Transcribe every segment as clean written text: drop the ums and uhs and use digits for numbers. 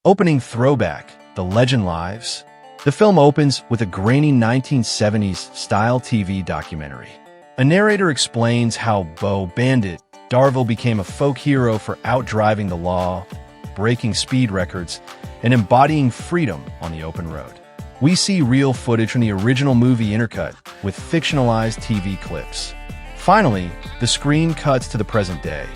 Opening throwback, The Legend Lives. The film opens with a grainy 1970s-style TV documentary. A narrator explains how Bandit Darville became a folk hero for outdriving the law, breaking speed records, and embodying freedom on the open road. We see real footage from the original movie intercut with fictionalized TV clips. Finally, the screen cuts to the present day,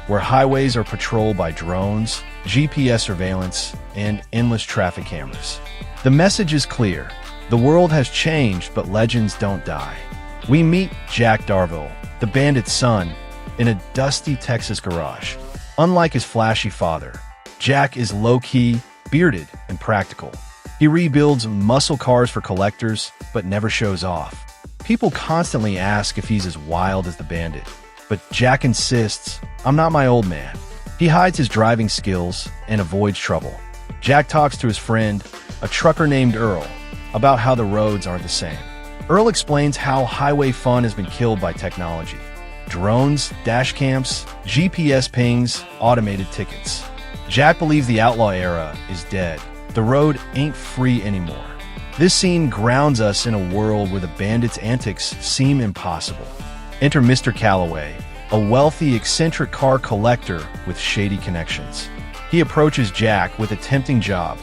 where highways are patrolled by drones, GPS surveillance, and endless traffic cameras. The message is clear. The world has changed, but legends don't die. We meet Jack Darville, the bandit's son, in a dusty Texas garage. Unlike his flashy father, Jack is low-key, bearded, and practical. He rebuilds muscle cars for collectors, but never shows off. People constantly ask if he's as wild as the bandit, but Jack insists, "I'm not my old man." He hides his driving skills and avoids trouble. Jack talks to his friend, a trucker named Earl, about how the roads aren't the same. Earl explains how highway fun has been killed by technology. Drones, dash cams, GPS pings, automated tickets. Jack believes the outlaw era is dead. The road ain't free anymore. This scene grounds us in a world where the bandit's antics seem impossible. Enter Mr. Calloway, a wealthy, eccentric car collector with shady connections. He approaches Jack with a tempting job: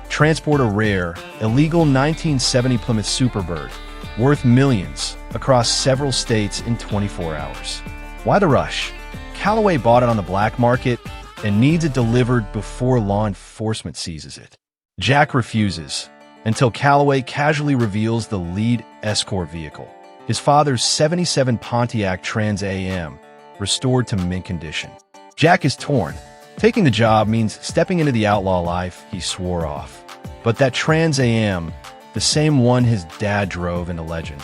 transport a rare, illegal 1970 Plymouth Superbird, worth millions, across several states in 24 hours. Why the rush? Calloway bought it on the black market and needs it delivered before law enforcement seizes it. Jack refuses, until Calloway casually reveals the lead escort vehicle, his father's '77 Pontiac Trans Am, restored to mint condition. Jack is torn. Taking the job means stepping into the outlaw life he swore off. But that Trans Am, the same one his dad drove into legend,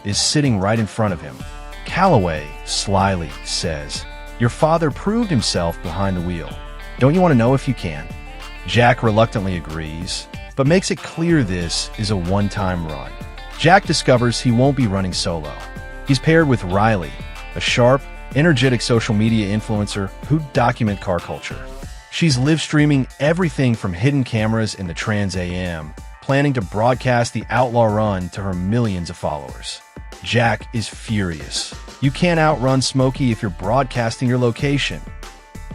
is sitting right in front of him. Calloway slyly says, "Your father proved himself behind the wheel. Don't you want to know if you can?" Jack reluctantly agrees, but makes it clear this is a one-time run. Jack discovers he won't be running solo. He's paired with Riley, a sharp, energetic social media influencer who documents car culture. She's live-streaming everything from hidden cameras in the Trans Am, planning to broadcast the outlaw run to her millions of followers. Jack is furious. You can't outrun Smokey if you're broadcasting your location.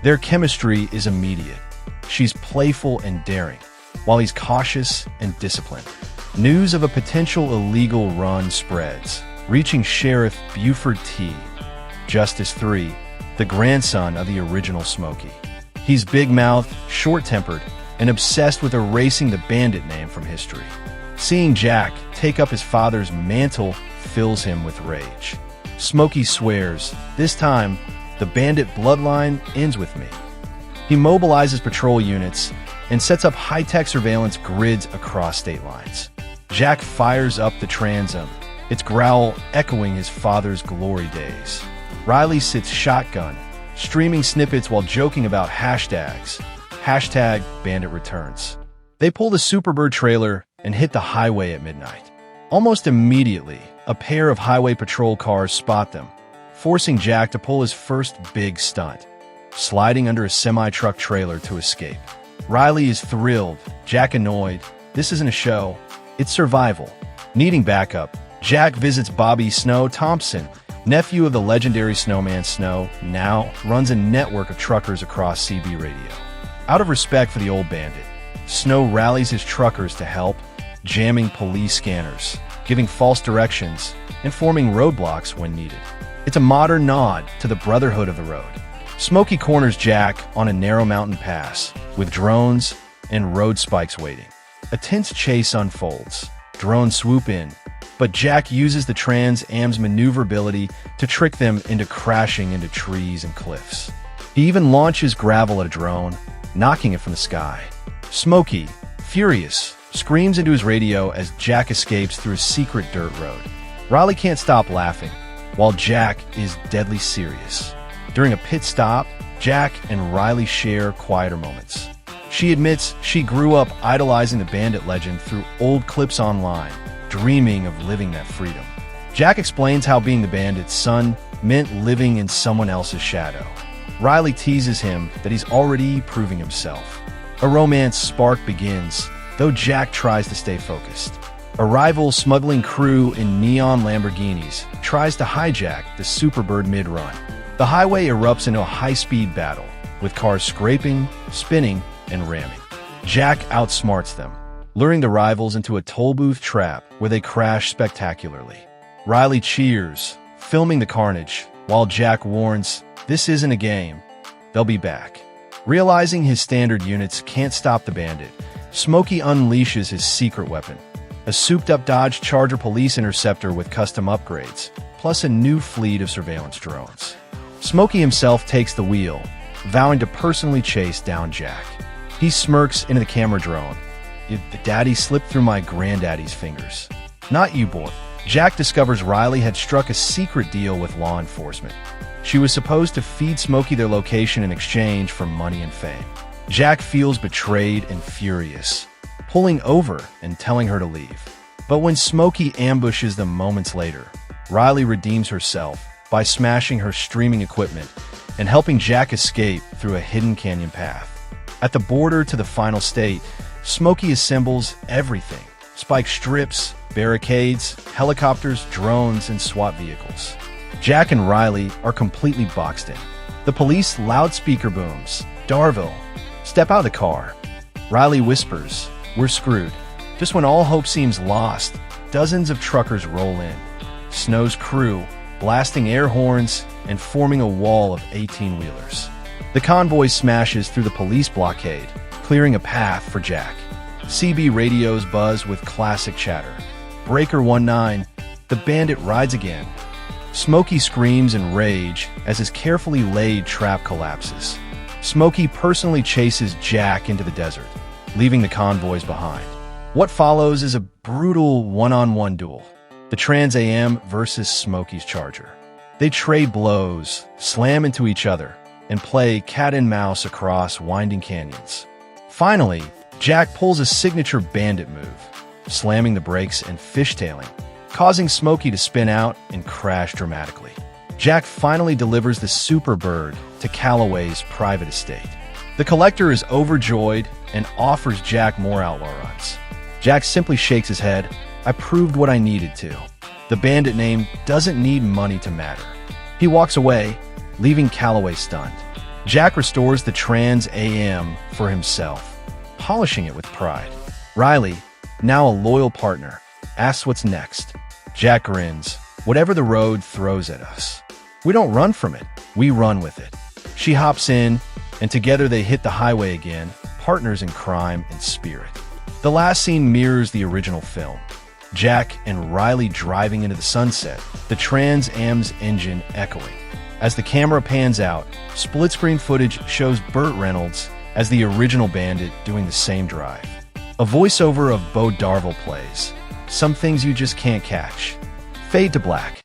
Their chemistry is immediate. She's playful and daring, while he's cautious and disciplined. News of a potential illegal run spreads, reaching Sheriff Buford T. Justice III, the grandson of the original Smokey. He's big-mouthed, short-tempered, and obsessed with erasing the bandit name from history. Seeing Jack take up his father's mantle fills him with rage. Smokey swears, "This time, the bandit bloodline ends with me." He mobilizes patrol units and sets up high-tech surveillance grids across state lines. Jack fires up the Trans Am, its growl echoing his father's glory days. Riley sits shotgun, streaming snippets while joking about hashtags. Hashtag Bandit Returns. They pull the Superbird trailer and hit the highway at midnight. Almost immediately, a pair of highway patrol cars spot them, forcing Jack to pull his first big stunt, sliding under a semi-truck trailer to escape. Riley is thrilled, Jack annoyed. This isn't a show, it's survival. Needing backup, Jack visits Bobby Snow Thompson, nephew of the legendary snowman Snow, now runs a network of truckers across CB radio. Out of respect for the old bandit, Snow rallies his truckers to help, jamming police scanners, giving false directions, and forming roadblocks when needed. It's a modern nod to the brotherhood of the road. Smokey corners Jack on a narrow mountain pass, with drones and road spikes waiting. A tense chase unfolds. Drones swoop in, but Jack uses the Trans Am's maneuverability to trick them into crashing into trees and cliffs. He even launches gravel at a drone, knocking it from the sky. Smokey, furious, screams into his radio as Jack escapes through a secret dirt road. Riley can't stop laughing, while Jack is deadly serious. During a pit stop, Jack and Riley share quieter moments. She admits she grew up idolizing the bandit legend through old clips online, dreaming of living that freedom. Jack explains how being the bandit's son meant living in someone else's shadow. Riley teases him that he's already proving himself. A romance spark begins, though Jack tries to stay focused. A rival smuggling crew in neon Lamborghinis tries to hijack the Superbird mid-run. The highway erupts into a high-speed battle, with cars scraping, spinning, and ramming. Jack outsmarts them, luring the rivals into a toll booth trap where they crash spectacularly. Riley cheers, filming the carnage, while Jack warns, "This isn't a game. They'll be back." Realizing his standard units can't stop the bandit, Smokey unleashes his secret weapon, a souped-up Dodge Charger police interceptor with custom upgrades, plus a new fleet of surveillance drones. Smokey himself takes the wheel, vowing to personally chase down Jack. He smirks into the camera drone. "The daddy slipped through my granddaddy's fingers. Not you, boy." Jack discovers Riley had struck a secret deal with law enforcement. She was supposed to feed Smokey their location in exchange for money and fame. Jack feels betrayed and furious, pulling over and telling her to leave. But when Smokey ambushes them moments later, Riley redeems herself by smashing her streaming equipment and helping Jack escape through a hidden canyon path. At the border to the final state, Smokey assembles everything: spike strips, barricades, helicopters, drones, and SWAT vehicles. Jack and Riley are completely boxed in. The police loudspeaker booms, "Darville, step out of the car." Riley whispers, "We're screwed." Just when all hope seems lost, dozens of truckers roll in. Snow's crew, blasting air horns and forming a wall of 18-wheelers. The convoy smashes through the police blockade, clearing a path for Jack. CB radios buzz with classic chatter. "Breaker 19, the bandit rides again." Smokey screams in rage as his carefully laid trap collapses. Smokey personally chases Jack into the desert, leaving the convoys behind. What follows is a brutal one-on-one duel. The Trans Am versus Smokey's Charger. They trade blows, slam into each other, and play cat and mouse across winding canyons. Finally, Jack pulls a signature bandit move, slamming the brakes and fishtailing, causing Smokey to spin out and crash dramatically. Jack finally delivers the Superbird to Calloway's private estate. The Collector is overjoyed and offers Jack more outlaw runs. Jack simply shakes his head. "I proved what I needed to. The bandit name doesn't need money to matter." He walks away, leaving Calloway stunned. Jack restores the Trans Am for himself, polishing it with pride. Riley, now a loyal partner, asks what's next. Jack grins. "Whatever the road throws at us. We don't run from it, we run with it." She hops in, and together they hit the highway again, partners in crime and spirit. The last scene mirrors the original film. Jack and Riley driving into the sunset, the Trans Am's engine echoing. As the camera pans out, split-screen footage shows Burt Reynolds as the original bandit doing the same drive. A voiceover of Bo Darville plays, "Some things you just can't catch." Fade to black.